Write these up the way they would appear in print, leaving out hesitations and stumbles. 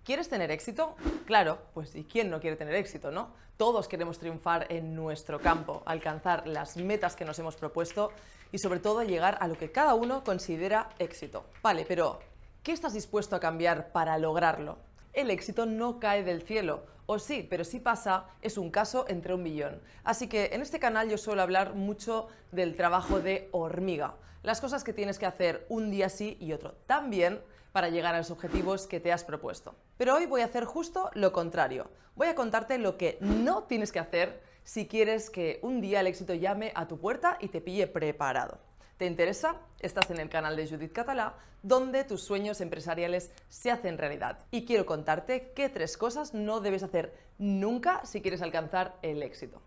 ¿Quieres tener éxito? Claro, pues ¿y quién no quiere tener éxito, no? Todos queremos triunfar en nuestro campo, alcanzar las metas que nos hemos propuesto y sobre todo llegar a lo que cada uno considera éxito. Vale, pero ¿qué estás dispuesto a cambiar para lograrlo? El éxito no cae del cielo, o sí, pero si pasa, es un caso entre un millón. Así que en este canal yo suelo hablar mucho del trabajo de hormiga, las cosas que tienes que hacer un día sí y otro también para llegar a los objetivos que te has propuesto. Pero hoy voy a hacer justo lo contrario. Voy a contarte lo que no tienes que hacer si quieres que un día el éxito llame a tu puerta y te pille preparado. ¿Te interesa? Estás en el canal de Judith Català, donde tus sueños empresariales se hacen realidad. Y quiero contarte qué 3 cosas no debes hacer nunca si quieres alcanzar el éxito.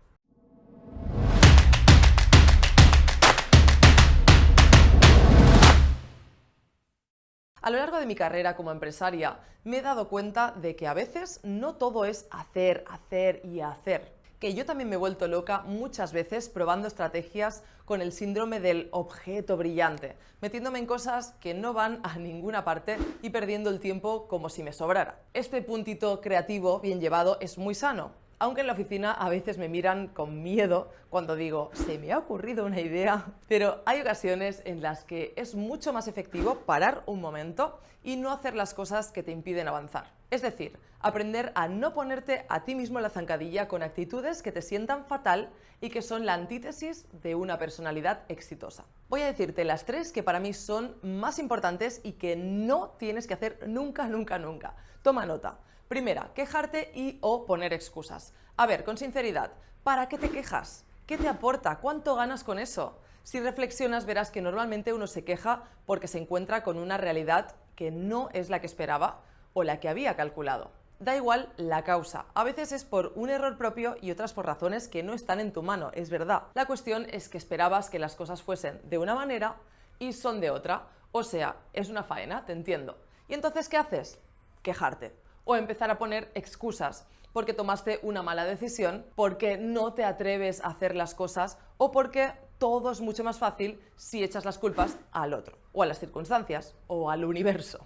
A lo largo de mi carrera como empresaria me he dado cuenta de que a veces no todo es hacer, hacer y hacer. Que yo también me he vuelto loca muchas veces probando estrategias con el síndrome del objeto brillante, metiéndome en cosas que no van a ninguna parte y perdiendo el tiempo como si me sobrara. Este puntito creativo bien llevado es muy sano, aunque en la oficina a veces me miran con miedo cuando digo, se me ha ocurrido una idea, pero hay ocasiones en las que es mucho más efectivo parar un momento y no hacer las cosas que te impiden avanzar. Es decir, aprender a no ponerte a ti mismo en la zancadilla con actitudes que te sientan fatal y que son la antítesis de una personalidad exitosa. Voy a decirte las 3 que para mí son más importantes y que no tienes que hacer nunca, nunca, nunca. Toma nota. Primera, quejarte y o poner excusas. A ver, con sinceridad, ¿para qué te quejas? ¿Qué te aporta? ¿Cuánto ganas con eso? Si reflexionas verás que normalmente uno se queja porque se encuentra con una realidad que no es la que esperaba o la que había calculado. Da igual la causa, a veces es por un error propio y otras por razones que no están en tu mano, es verdad. La cuestión es que esperabas que las cosas fuesen de una manera y son de otra, o sea, es una faena, te entiendo. ¿Y entonces qué haces? Quejarte. O empezar a poner excusas porque tomaste una mala decisión, porque no te atreves a hacer las cosas o porque todo es mucho más fácil si echas las culpas al otro, o a las circunstancias, o al universo.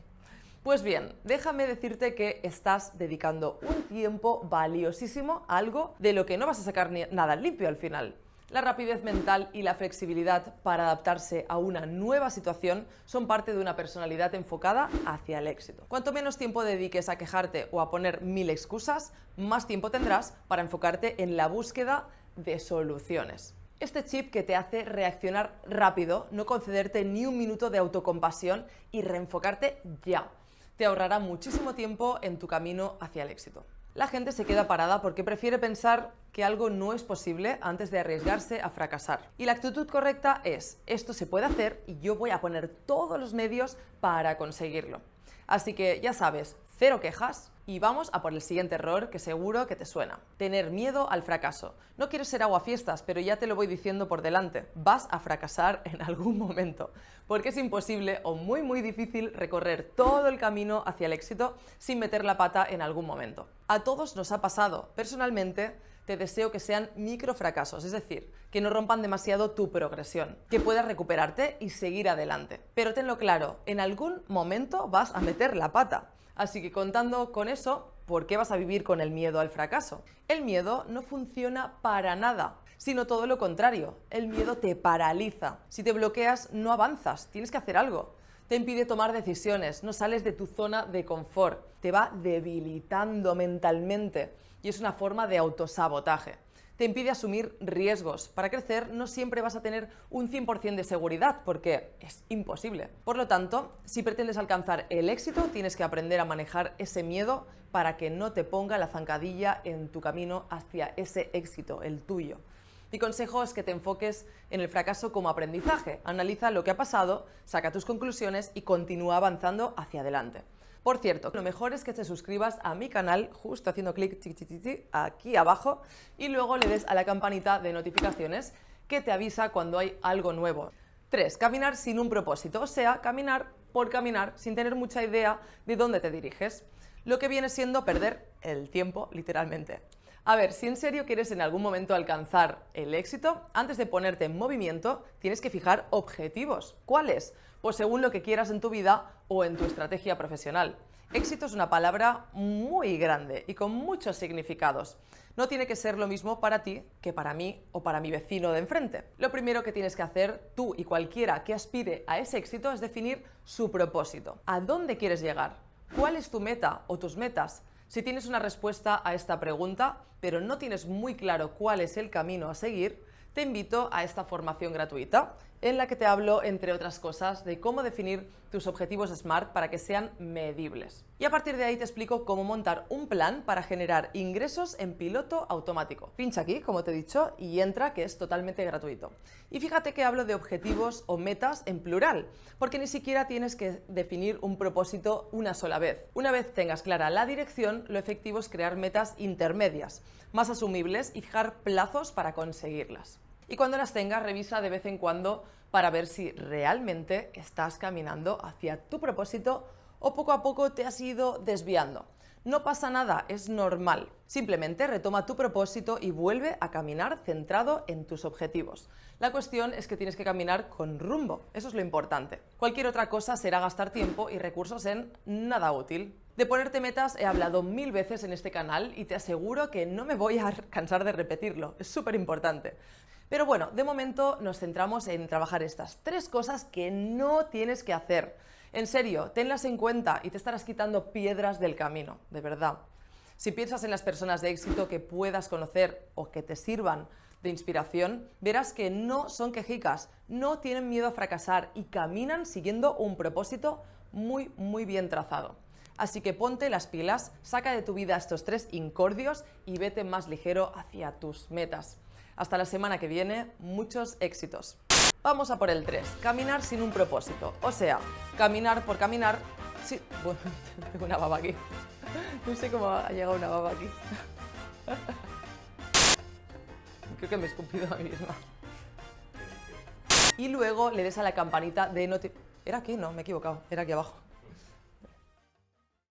Pues bien, déjame decirte que estás dedicando un tiempo valiosísimo a algo de lo que no vas a sacar nada limpio al final. La rapidez mental y la flexibilidad para adaptarse a una nueva situación son parte de una personalidad enfocada hacia el éxito. Cuanto menos tiempo dediques a quejarte o a poner 1000 excusas, más tiempo tendrás para enfocarte en la búsqueda de soluciones. Este chip que te hace reaccionar rápido, no concederte ni un minuto de autocompasión y reenfocarte ya, te ahorrará muchísimo tiempo en tu camino hacia el éxito. La gente se queda parada porque prefiere pensar que algo no es posible antes de arriesgarse a fracasar. Y la actitud correcta es, esto se puede hacer y yo voy a poner todos los medios para conseguirlo. Así que ya sabes, 0 quejas y vamos a por el siguiente error que seguro que te suena. Tener miedo al fracaso. No quieres ser aguafiestas, pero ya te lo voy diciendo por delante. Vas a fracasar en algún momento, porque es imposible o muy difícil recorrer todo el camino hacia el éxito sin meter la pata en algún momento. A todos nos ha pasado. Personalmente, te deseo que sean microfracasos, es decir, que no rompan demasiado tu progresión, que puedas recuperarte y seguir adelante. Pero tenlo claro, en algún momento vas a meter la pata. Así que contando con eso, ¿por qué vas a vivir con el miedo al fracaso? El miedo no funciona para nada, sino todo lo contrario. El miedo te paraliza. Si te bloqueas, no avanzas, tienes que hacer algo. Te impide tomar decisiones, no sales de tu zona de confort, te va debilitando mentalmente y es una forma de autosabotaje. Te impide asumir riesgos. Para crecer no siempre vas a tener un 100% de seguridad porque es imposible. Por lo tanto, si pretendes alcanzar el éxito, tienes que aprender a manejar ese miedo para que no te ponga la zancadilla en tu camino hacia ese éxito, el tuyo. Mi consejo es que te enfoques en el fracaso como aprendizaje. Analiza lo que ha pasado, saca tus conclusiones y continúa avanzando hacia adelante. Por cierto, lo mejor es que te suscribas a mi canal justo haciendo clic aquí abajo y luego le des a la campanita de notificaciones que te avisa cuando hay algo nuevo. 3. Caminar sin un propósito, o sea, caminar por caminar sin tener mucha idea de dónde te diriges, lo que viene siendo perder el tiempo literalmente. A ver, si en serio quieres en algún momento alcanzar el éxito, antes de ponerte en movimiento, tienes que fijar objetivos. ¿Cuáles? Pues según lo que quieras en tu vida o en tu estrategia profesional. Éxito es una palabra muy grande y con muchos significados. No tiene que ser lo mismo para ti que para mí o para mi vecino de enfrente. Lo primero que tienes que hacer tú y cualquiera que aspire a ese éxito es definir su propósito. ¿A dónde quieres llegar? ¿Cuál es tu meta o tus metas? Si tienes una respuesta a esta pregunta, pero no tienes muy claro cuál es el camino a seguir, te invito a esta formación gratuita en la que te hablo, entre otras cosas, de cómo definir tus objetivos SMART para que sean medibles. Y a partir de ahí te explico cómo montar un plan para generar ingresos en piloto automático. Pincha aquí, como te he dicho, y entra, que es totalmente gratuito. Y fíjate que hablo de objetivos o metas en plural, porque ni siquiera tienes que definir un propósito una sola vez. Una vez tengas clara la dirección, lo efectivo es crear metas intermedias, más asumibles y fijar plazos para conseguirlas. Y cuando las tengas, revisa de vez en cuando para ver si realmente estás caminando hacia tu propósito o poco a poco te has ido desviando. No pasa nada, es normal. Simplemente retoma tu propósito y vuelve a caminar centrado en tus objetivos. La cuestión es que tienes que caminar con rumbo, eso es lo importante. Cualquier otra cosa será gastar tiempo y recursos en nada útil. De ponerte metas he hablado 1000 veces en este canal y te aseguro que no me voy a cansar de repetirlo, es súper importante. Pero bueno, de momento nos centramos en trabajar estas 3 cosas que no tienes que hacer. En serio, tenlas en cuenta y te estarás quitando piedras del camino, de verdad. Si piensas en las personas de éxito que puedas conocer o que te sirvan de inspiración, verás que no son quejicas, no tienen miedo a fracasar y caminan siguiendo un propósito muy bien trazado. Así que ponte las pilas, saca de tu vida estos 3 incordios y vete más ligero hacia tus metas. Hasta la semana que viene, muchos éxitos. Vamos a por el 3, caminar sin un propósito. O sea, caminar por caminar. Sí, bueno, tengo una baba aquí. No sé cómo ha llegado una baba aquí. Creo que me he escupido a mí misma. Y luego le des a la campanita de notificación. ¿Era aquí? No, me he equivocado. Era aquí abajo.